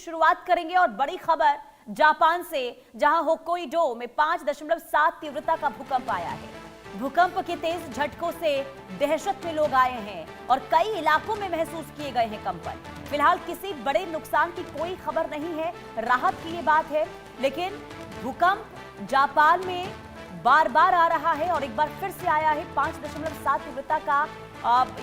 शुरुआत करेंगे और बड़ी खबर जापान से, जहां होक्काइडो में 5.7 तीव्रता का भूकंप आया है। भूकंप के तेज झटकों से दहशत में लोग आए हैं और कई इलाकों में महसूस किए गए हैं कंपन। फिलहाल किसी बड़े नुकसान की कोई खबर नहीं है, राहत की ये बात है। लेकिन भूकंप जापान में बार बार आ रहा है और एक बार फिर से आया है। 5.7 तीव्रता का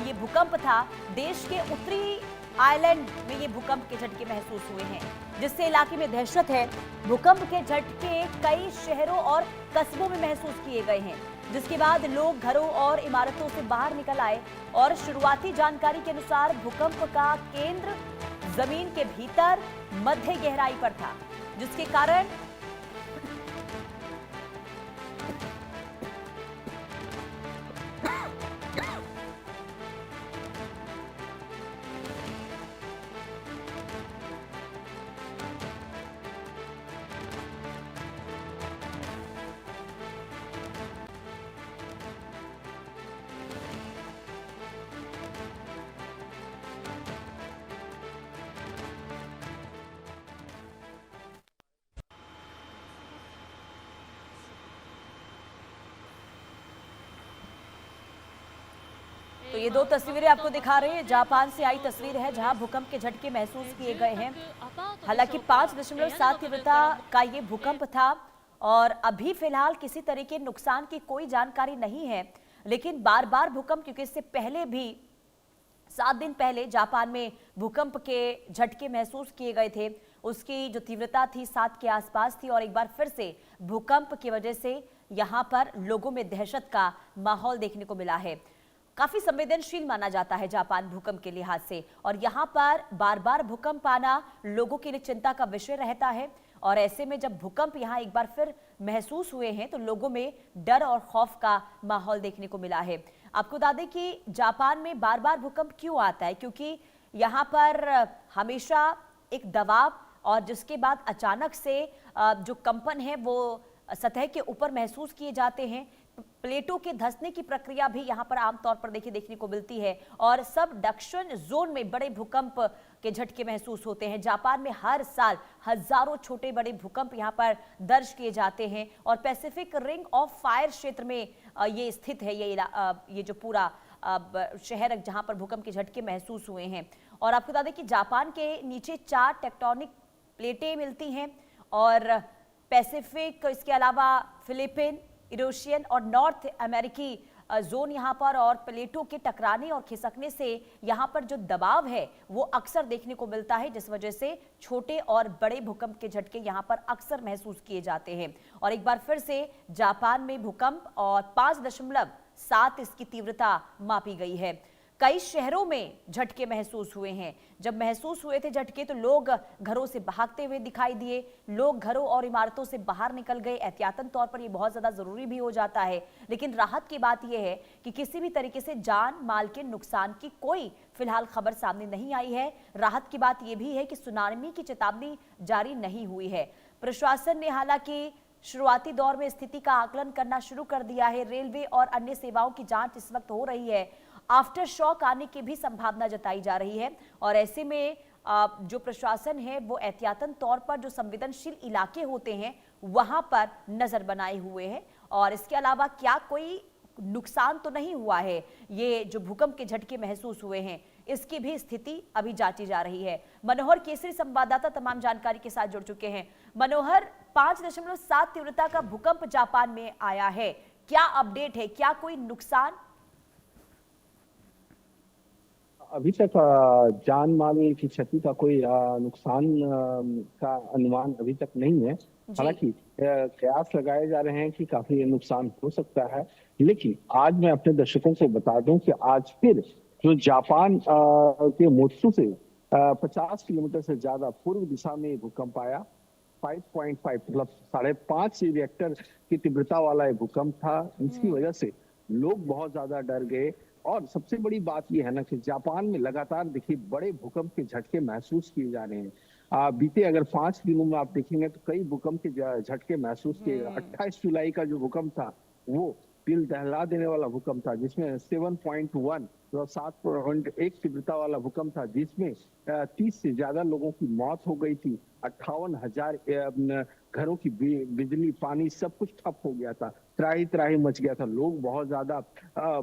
ये भूकंप था। देश के उत्तरी आइलैंड में ये भूकंप के झटके महसूस हुए हैं, जिससे इलाके में दहशत है। भूकंप के झटके कई शहरों और कस्बों में महसूस किए गए हैं, जिसके बाद लोग घरों और इमारतों से बाहर निकल आए। और शुरुआती जानकारी के अनुसार भूकंप का केंद्र जमीन के भीतर मध्य गहराई पर था, जिसके कारण तो ये दो तस्वीरें आपको दिखा रहे हैं। जापान से आई तस्वीर है, जहां भूकंप के झटके महसूस किए गए हैं। हालांकि 5.7 तीव्रता का ये भूकंप था और अभी फिलहाल किसी तरह के नुकसान की कोई जानकारी नहीं है। लेकिन बार बार भूकंप, क्योंकि इससे पहले भी 7 दिन पहले जापान में भूकंप के झटके महसूस किए गए थे, उसकी जो तीव्रता थी 7 के आसपास थी। और एक बार फिर से भूकंप की वजह से यहाँ पर लोगों में दहशत का माहौल देखने को मिला है। काफी संवेदनशील माना जाता है जापान भूकंप के लिहाज से, और यहाँ पर बार बार भूकंप आना लोगों के लिए चिंता का विषय रहता है। और ऐसे में जब भूकंप यहाँ एक बार फिर महसूस हुए हैं, तो लोगों में डर और खौफ का माहौल देखने को मिला है। आपको बता दें कि जापान में बार बार भूकंप क्यों आता है, क्योंकि यहाँ पर हमेशा एक दबाव, और जिसके बाद अचानक से जो कंपन है वो सतह के ऊपर महसूस किए जाते हैं। प्लेटों के धंसने की प्रक्रिया भी यहाँ पर आमतौर पर देखने को मिलती है, और सब डक्शन जोन में बड़े भूकंप के झटके महसूस होते हैं। जापान में हर साल हजारों छोटे बड़े भूकंप यहाँ पर दर्ज किए जाते हैं, और पैसिफिक रिंग ऑफ फायर क्षेत्र में ये स्थित है ये जो पूरा शहर जहां पर भूकंप के झटके महसूस हुए हैं। और आपको बता दें कि जापान के नीचे 4 टेक्टोनिक प्लेटें मिलती हैं, और पैसिफिक, इसके अलावा फिलीपीन, यूरेशियन और नॉर्थ अमेरिकी जोन यहाँ पर, और प्लेटों के टकराने और खिसकने से यहाँ पर जो दबाव है वो अक्सर देखने को मिलता है, जिस वजह से छोटे और बड़े भूकंप के झटके यहाँ पर अक्सर महसूस किए जाते हैं। और एक बार फिर से जापान में भूकंप और 5.7 इसकी तीव्रता मापी गई है। कई शहरों में झटके महसूस हुए हैं। जब महसूस हुए थे झटके, तो लोग घरों से भागते हुए दिखाई दिए, लोग घरों और इमारतों से बाहर निकल गए। एहतियातन तौर पर ये बहुत ज्यादा जरूरी भी हो जाता है। लेकिन राहत की बात यह है कि किसी भी तरीके से जान माल के नुकसान की कोई फिलहाल खबर सामने नहीं आई है। राहत की बात यह भी है कि सुनामी की चेतावनी जारी नहीं हुई है। प्रशासन ने हालांकि शुरुआती दौर में स्थिति का आकलन करना शुरू कर दिया है। रेलवे और अन्य सेवाओं की जांच इस वक्त हो रही है। आफ्टर शॉक आने की भी संभावना जताई जा रही है, और ऐसे में जो प्रशासन है वो एहतियातन तौर पर जो संवेदनशील इलाके होते हैं वहां पर नजर बनाए हुए हैं। और इसके अलावा क्या कोई नुकसान तो नहीं हुआ है, ये जो भूकंप के झटके महसूस हुए हैं इसकी भी स्थिति अभी जांची जा रही है। मनोहर केसरी संवाददाता तमाम जानकारी के साथ जुड़ चुके हैं। मनोहर, 5.7 तीव्रता का भूकंप जापान में आया है, क्या अपडेट है, क्या कोई नुकसान? अभी तक जान माल की क्षति का कोई नुकसान का अनुमान अभी तक नहीं है। हालांकि कयास लगाए जा रहे हैं कि काफी नुकसान हो सकता है। लेकिन आज मैं अपने दर्शकों को बता दूं कि आज फिर जो जापान के मोत्सु से 50 किलोमीटर से ज्यादा पूर्व दिशा में भूकंप आया। 5.5 मतलब 5.5 रिएक्टर की तीव्रता वाला भूकंप था। इसकी वजह से लोग बहुत ज्यादा डर गए। और सबसे बड़ी बात यह है ना कि जापान में लगातार देखिए बड़े भूकंप के झटके महसूस किए जा रहे हैं। बीते अगर 5 दिनों में आप देखेंगे तो कई भूकंप के झटके महसूस किए। 28 जुलाई का जो भूकंप था वो दिल दहला देने वाला भूकंप था, जिसमें 7.1 तो 7.1 तीव्रता वाला भूकंप था, जिसमें 30 से ज्यादा लोगों की मौत हो गई थी। 58,000 घरों की बिजली, पानी सब कुछ ठप हो गया था। त्राही त्राही मच गया था। लोग बहुत ज्यादा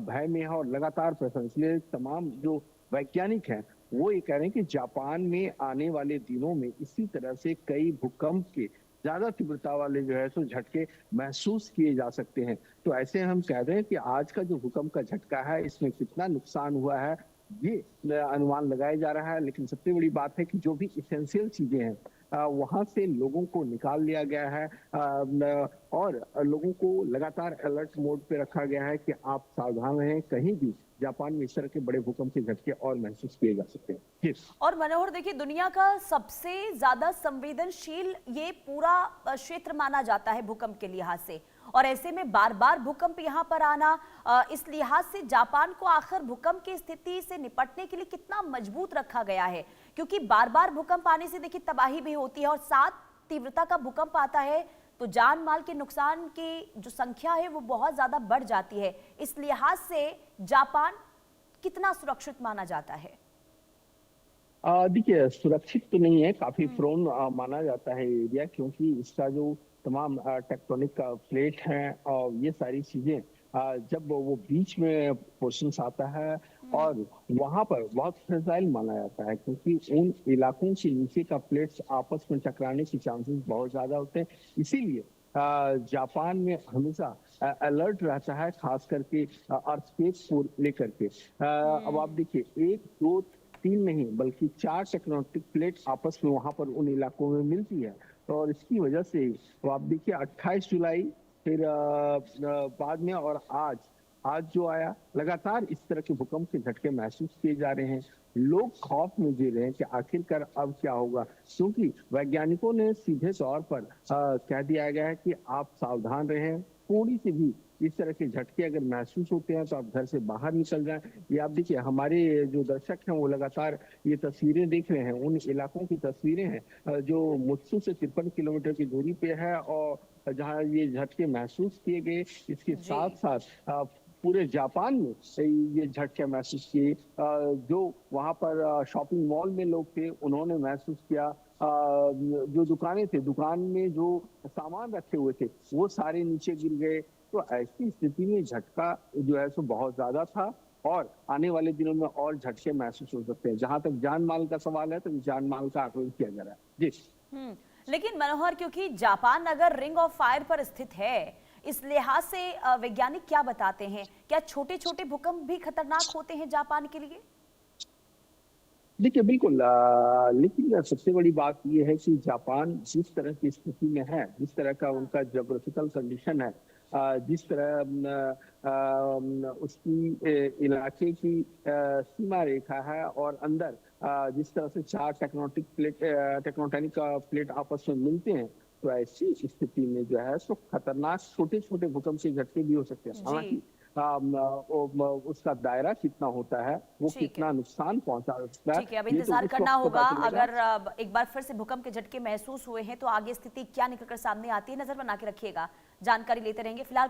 भय में हैं और लगातार प्रश्न, इसलिए तमाम जो वैज्ञानिक हैं वो ये कह रहे हैं कि जापान में आने वाले दिनों में इसी तरह से कई भूकंप के ज्यादा तीव्रता वाले जो है सो झटके महसूस किए जा सकते हैं। तो ऐसे हम कह रहे हैं कि आज का जो भूकंप का झटका है, इसमें कितना नुकसान हुआ है ये अनुमान लगाया जा रहा है। लेकिन सबसे बड़ी बात है कि जो भी इसेंशियल चीजें हैं वहां से लोगों को निकाल लिया गया है और लोगों को लगातार अलर्ट मोड पे रखा गया है कि आप सावधान रहें। कहीं भी जापान में इस तरह के बड़े भूकंप के झटके और महसूस किए जा सकते हैं। जी। और मनोहर देखिए, दुनिया का सबसे ज्यादा संवेदनशील ये पूरा क्षेत्र माना जाता है भूकंप के लिहाज से, और ऐसे में बार बार भूकंप यहाँ पर आना, इस लिहाज से जापान को आखिर भूकंप की स्थिति से निपटने के लिए कितना मजबूत रखा गया है? क्योंकि बार बार भूकंप आने से देखिए तबाही भी होती है, और 7 तीव्रता का भूकंप आता है तो जान माल के नुकसान की जो संख्या है वो बहुत ज्यादा बढ़ जाती है। इस लिहाज से जापान कितना सुरक्षित माना जाता है? देखिए, सुरक्षित तो नहीं है, काफी प्रोन माना जाता है ये एरिया, क्योंकि इसका जो तमाम टेक्टोनिक प्लेट हैं और ये सारी चीजें जब वो बीच में पोर्शंस आता है और वहां पर बहुत फ्रेजाइल माना जाता है, क्योंकि उन इलाकों के नीचे का प्लेट्स आपस में टकराने के चांसेस बहुत ज्यादा होते हैं। इसीलिए जापान में हमेशा अलर्ट रहता है, खास करके अर्थक्वेक को लेकर के। अब आप देखिए, 1, 2, 3 नहीं बल्कि 4 टेक्टोनिक प्लेट आपस में वहां पर उन इलाकों में मिलती है, और इसकी वजह से तो आप देखिए 28 जुलाई फिर बाद में और आज जो आया, लगातार इस तरह के भूकंप के झटके महसूस किए जा रहे हैं। लोग खौफ में जी रहे हैं कि आखिरकार अब क्या होगा, क्योंकि वैज्ञानिकों ने सीधे तौर पर कह दिया गया है कि आप सावधान रहें। थोड़ी सी भी इस तरह के झटके अगर महसूस होते हैं तो आप घर से बाहर निकल जाएं। ये आप देखिए, हमारे जो दर्शक हैं वो लगातार ये तस्वीरें देख रहे हैं, उन इलाकों की तस्वीरें हैं जो मुत्सु से 53 किलोमीटर की दूरी पे है और जहां ये झटके महसूस किए गए। इसके साथ साथ पूरे जापान में ये झटके महसूस किए। जो वहां पर शॉपिंग मॉल में लोग थे उन्होंने महसूस किया। जो दुकानें थे, दुकान में जो सामान रखे हुए थे वो सारे नीचे गिर गए। तो ऐसी स्थिति में झटका जो है सो बहुत ज्यादा था, और आने वाले दिनों में और झटके महसूस हो सकते हैं। जहां तक जान माल का सवाल है तो जान माल का आकलन किया जा रहा है। जी। लेकिन मनोहर, क्योंकि जापान अगर रिंग ऑफ फायर पर स्थित है, इस लिहाज से वैज्ञानिक क्या बताते हैं? क्या छोटे छोटे भूकंप भी खतरनाक होते हैं जापान के लिए? देखिए, बिल्कुल लेकिन सबसे बड़ी बात यह है कि जापान जिस तरह की स्थिति में है, जिस तरह का उनका ज्योग्राफिकल कंडीशन है, जिस तरह उसकी इलाके की सीमा रेखा है और अंदर जिस तरह से 4 टेक्टोनिक प्लेट आपस में मिलते हैं, तो ऐसी स्थिति में जो है सो खतरनाक छोटे छोटे भूकंप के झटके भी हो सकते हैं। हालांकि उसका दायरा कितना होता है, वो कितना नुकसान पहुंचा सकता है, ठीक है, अब ये तो इंतजार उस करना वक्त होगा। पता चलेगा। अगर एक बार फिर से भूकंप के झटके महसूस हुए हैं तो आगे स्थिति क्या निकलकर सामने आती है, नजर बना के रखिएगा, जानकारी लेते रहेंगे। फिलहाल